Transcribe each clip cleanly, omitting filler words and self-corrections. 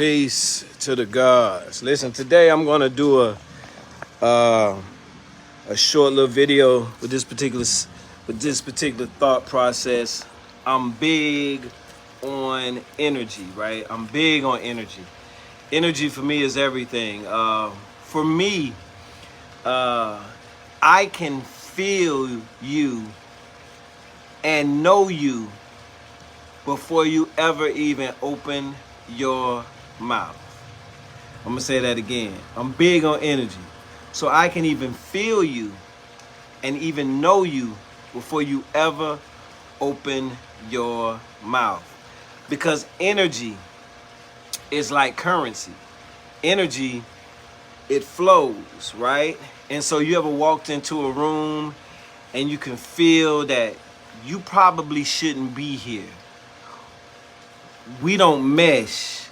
Peace to the gods. Listen, today I'm gonna do a short little video with this particular thought process. I'm big on energy, right? I'm big on energy. Energy for me is everything. For me, I can feel you and know you before you ever even open your mouth. I'm gonna say that again. I'm big on energy. So I can even feel you and even know you before you ever open your mouth. Because energy is like currency. Energy, it flows, right? And so you ever walked into a room and you can feel that you probably shouldn't be here. We don't mesh.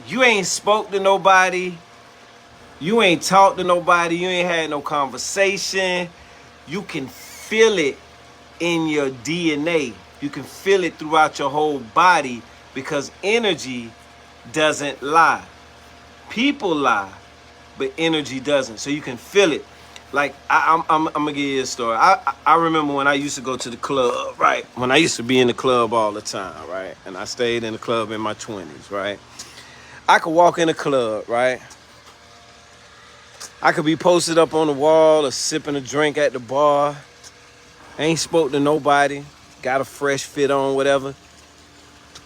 You ain't spoke to nobody. You ain't talked to nobody. You ain't had no conversation. You can feel it in your DNA. You can feel it throughout your whole body because energy doesn't lie. People lie, but energy doesn't. So you can feel it. Like, I'm gonna give you a story. I remember when I used to go to the club, right? When I used to be in the club all the time, right? And I stayed in the club in my 20s, right? I could walk in the club, right? I could be posted up on the wall or sipping a drink at the bar. Ain't spoke to nobody. Got a fresh fit on, whatever.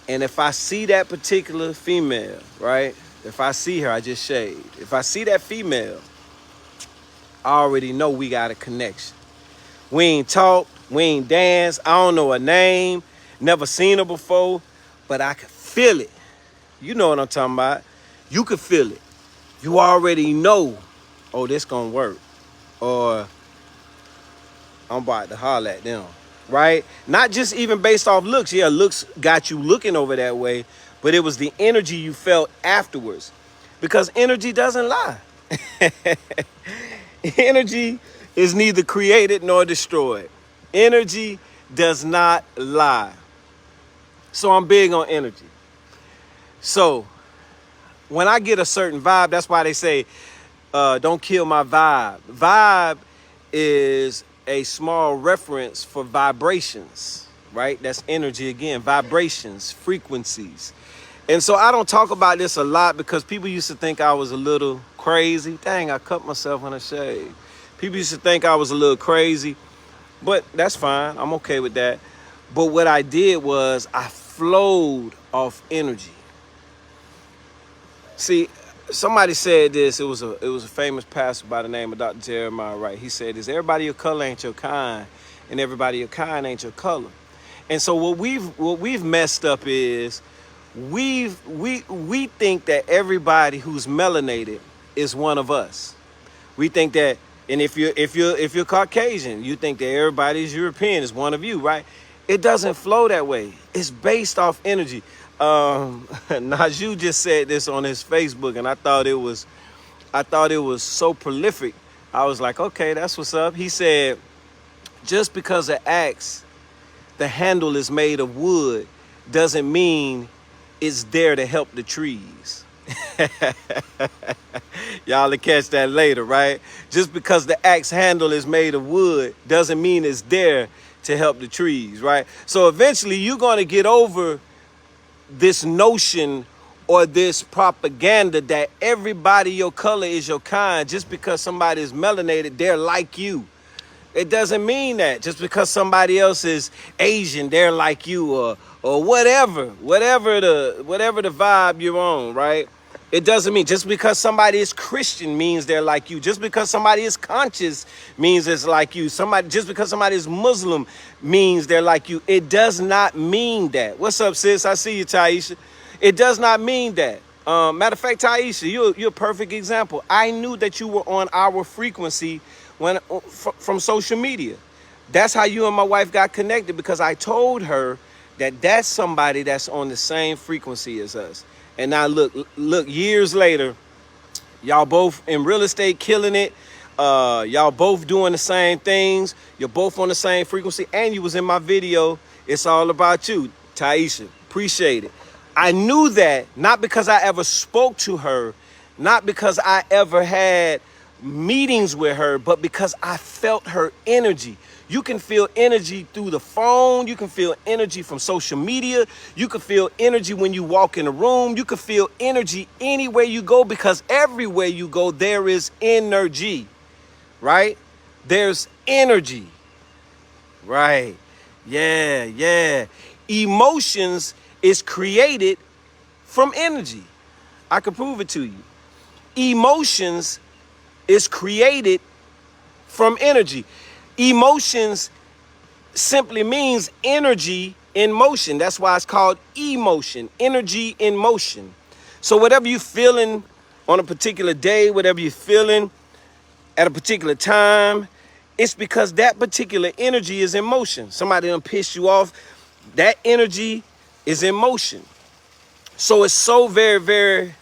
And if I see that particular female, right? If I see her, I just shaved. If I see that female, I already know we got a connection. We ain't talked, we ain't danced, I don't know her name, never seen her before, but I can feel it. You know what I'm talking about. You can feel it. You already know, oh, this gonna work. Or I'm about to holler at them, right? Not just even based off looks. Yeah, looks got you looking over that way, but it was the energy you felt afterwards. Because energy doesn't lie. Energy is neither created nor destroyed. Energy does not lie. So I'm big on energy. So when I get a certain vibe, that's why they say, don't kill my vibe. Vibe is a small reference for vibrations, right? That's energy again, vibrations, frequencies. And so I don't talk about this a lot because people used to think I was a little crazy. Dang, I cut myself when I shaved. People used to think I was a little crazy, but that's fine. I'm okay with that. But what I did was I flowed off energy. See, somebody said this. It was a famous pastor by the name of Dr. Jeremiah Wright. He said this: everybody your color ain't your kind, and everybody your kind ain't your color. And so what we've messed up is we think that everybody who's melanated is one of us. We think that, and if you're Caucasian, you think that everybody's European is one of you, right? It doesn't flow that way. It's based off energy. Najee just said this on his Facebook, and I thought it was so prolific. I was like, okay, that's what's up. He said, just because an axe, the handle is made of wood, doesn't mean it's there to help the trees. Y'all will catch that later, right? Just because the axe handle is made of wood doesn't mean it's there to help the trees, right? So eventually you're going to get over this notion or this propaganda that everybody your color is your kind. Just because somebody is melanated, they're like you. It doesn't mean that. Just because somebody else is Asian, they're like you, or whatever the vibe you're on, right? It doesn't mean just because somebody is Christian means they're like you. Just because somebody is conscious means it's like you. Just because somebody is Muslim means they're like you. It does not mean that. What's up, sis? I see you, Taisha. It does not mean that. Matter of fact, Taisha, you're a perfect example. I knew that you were on our frequency from social media. That's how you and my wife got connected, because I told her that that's somebody that's on the same frequency as us. And now look, years later, y'all both in real estate killing it. Y'all both doing the same things. You're both on the same frequency. And you was in my video. It's all about you, Taisha. Appreciate it. I knew that not because I ever spoke to her, not because I ever had meetings with her, but because I felt her energy. You can feel energy through the phone. You can feel energy from social media. You can feel energy when you walk in a room. You can feel energy anywhere you go, because everywhere you go, there is energy, right? There's energy, right? Yeah, yeah. Emotions is created from energy. I can prove it to you. Emotions is created from energy. Emotions simply means energy in motion. That's why it's called emotion, energy in motion. So whatever you're feeling on a particular day, whatever you're feeling at a particular time, it's because that particular energy is in motion. Somebody done pissed you off. That energy is in motion. So it's so very, very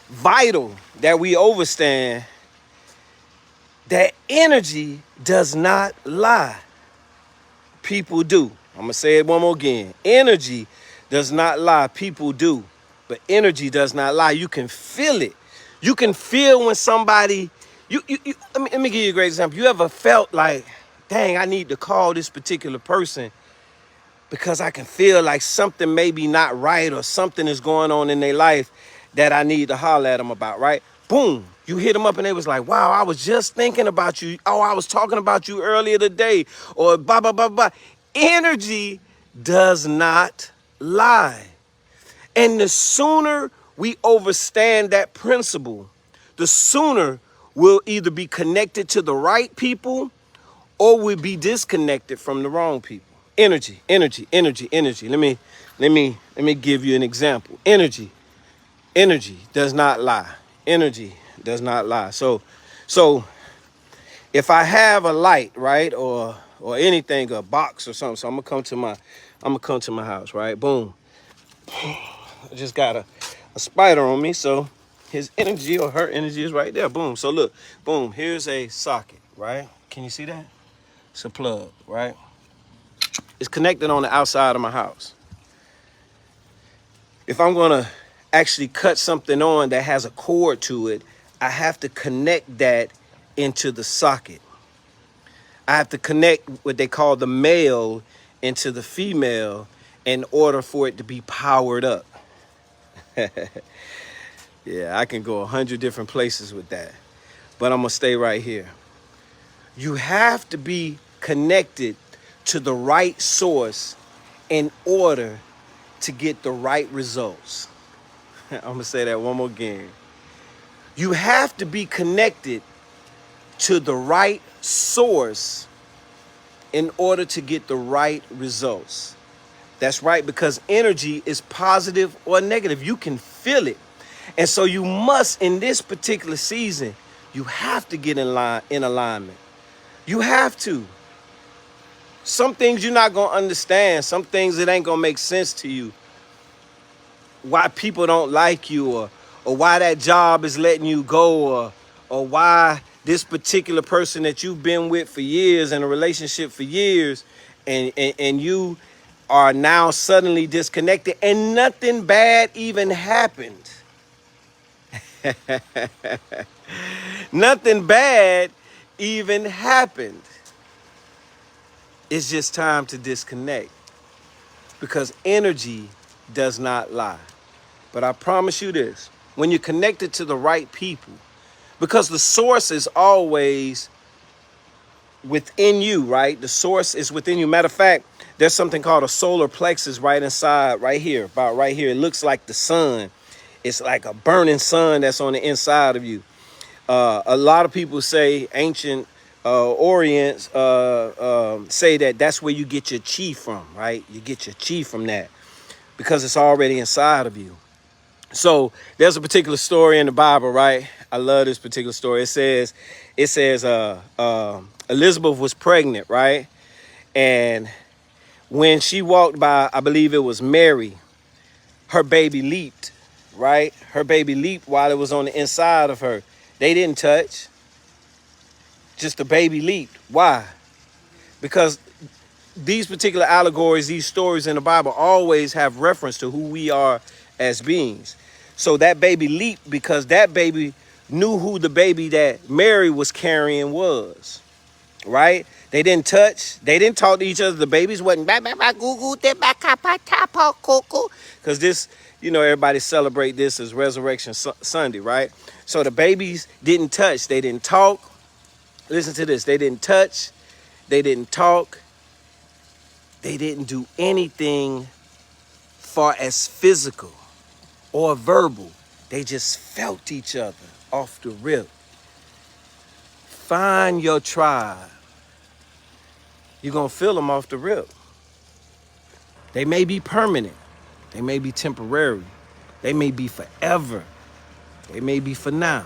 vital that we understand that energy does not lie. People do. I'm going to say it one more again. Energy does not lie. People do. But energy does not lie. You can feel it. You can feel when somebody, let me give you a great example. You ever felt like, dang, I need to call this particular person because I can feel like something may be not right or something is going on in their life that I need to holler at them about, right? Boom. You hit them up and they was like, wow, I was just thinking about you. Oh, I was talking about you earlier today, or blah, blah, blah, blah. Energy does not lie. And the sooner we understand that principle, the sooner we'll either be connected to the right people or we'll be disconnected from the wrong people. Energy, energy, energy, energy. Let me give you an example. Energy does not lie. Energy does not lie. So if I have a light, right, or anything, a box or something, so I'm gonna come to my house, right? Boom. I just got a spider on me, so his energy or her energy is right there. Boom. So look, boom, here's a socket, right? Can you see that? It's a plug, right? It's connected on the outside of my house. If I'm gonna actually cut something on that has a cord to it, I have to connect that into the socket. I have to connect what they call the male into the female in order for it to be powered up. Yeah, I can go 100 different places with that, but I'm gonna stay right here. You have to be connected to the right source in order to get the right results. I'm gonna say that one more again. You have to be connected to the right source in order to get the right results. That's right, because energy is positive or negative. You can feel it. And so you must, in this particular season, you have to get in alignment. You have to. Some things you're not going to understand. Some things it ain't going to make sense to you. Why people don't like you, or why that job is letting you go, or why this particular person that you've been with for years, in a relationship for years, and you are now suddenly disconnected and nothing bad even happened. Nothing bad even happened. It's just time to disconnect, because energy does not lie. But I promise you this, when you're connected to the right people, because the source is always within you, right? The source is within you. Matter of fact, there's something called a solar plexus right inside, right here, about right here. It looks like the sun. It's like a burning sun that's on the inside of you. A lot of people say, ancient Orients say that that's where you get your chi from, right? You get your chi from that because it's already inside of you. So there's a particular story in the Bible, right? I love this particular story. It says Elizabeth was pregnant, right? And when she walked by, I believe it was Mary, her baby leaped, right? Her baby leaped while it was on the inside of her. They didn't touch. Just the baby leaped. Why? Because these particular allegories, these stories in the Bible always have reference to who we are as beings. So that baby leaped because that baby knew who the baby that Mary was carrying was, right? They didn't touch. They didn't talk to each other. The babies wasn't because this, everybody celebrate this as Resurrection Sunday, right? So the babies didn't touch. They didn't talk. Listen to this. They didn't touch. They didn't talk. They didn't do anything far as physical or verbal. They just felt each other off the rip. Find your tribe. You're going to feel them off the rip. They may be permanent. They may be temporary. They may be forever. They may be for now.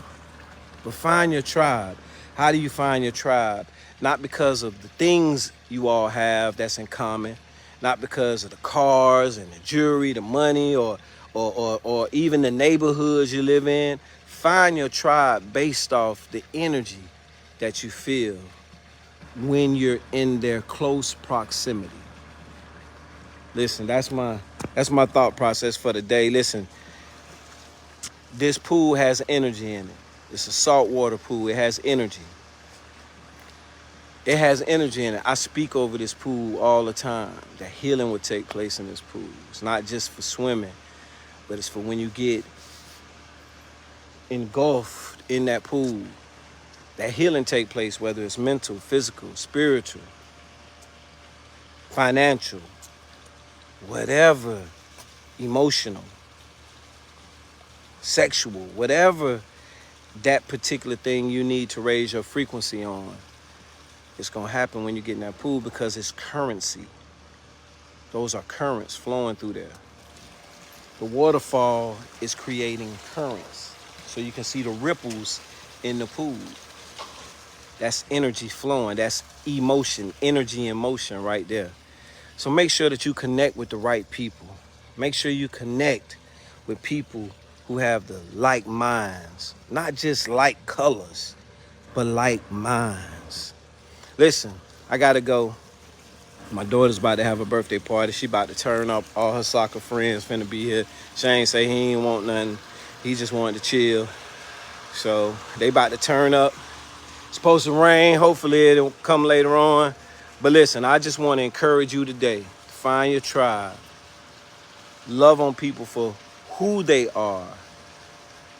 But find your tribe. How do you find your tribe? Not because of the things you all have that's in common, not because of the cars and the jewelry, the money, or even the neighborhoods you live in. Find your tribe based off the energy that you feel when you're in their close proximity. Listen, that's my thought process for the day. Listen, this pool has energy in it. It's a saltwater pool. It has energy. It has energy in it. I speak over this pool all the time. That healing would take place in this pool. It's not just for swimming, but it's for when you get engulfed in that pool. That healing take place, whether it's mental, physical, spiritual, financial, whatever, emotional, sexual, whatever that particular thing you need to raise your frequency on. It's going to happen when you get in that pool because it's currency. Those are currents flowing through there. The waterfall is creating currents. So you can see the ripples in the pool. That's energy flowing. That's emotion, energy in motion right there. So make sure that you connect with the right people. Make sure you connect with people who have the like minds. Not just like colors, but like minds. Listen, I gotta go. My daughter's about to have a birthday party. She about to turn up. All her soccer friends finna be here. Shane say he ain't want nothing. He just wanted to chill. So they about to turn up. It's supposed to rain. Hopefully it'll come later on. But listen, I just want to encourage you today. Find your tribe. Love on people for who they are,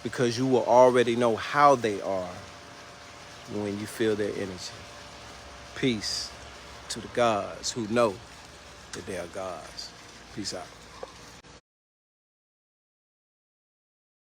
because you will already know how they are when you feel their energy. Peace to the gods who know that they are gods. Peace out.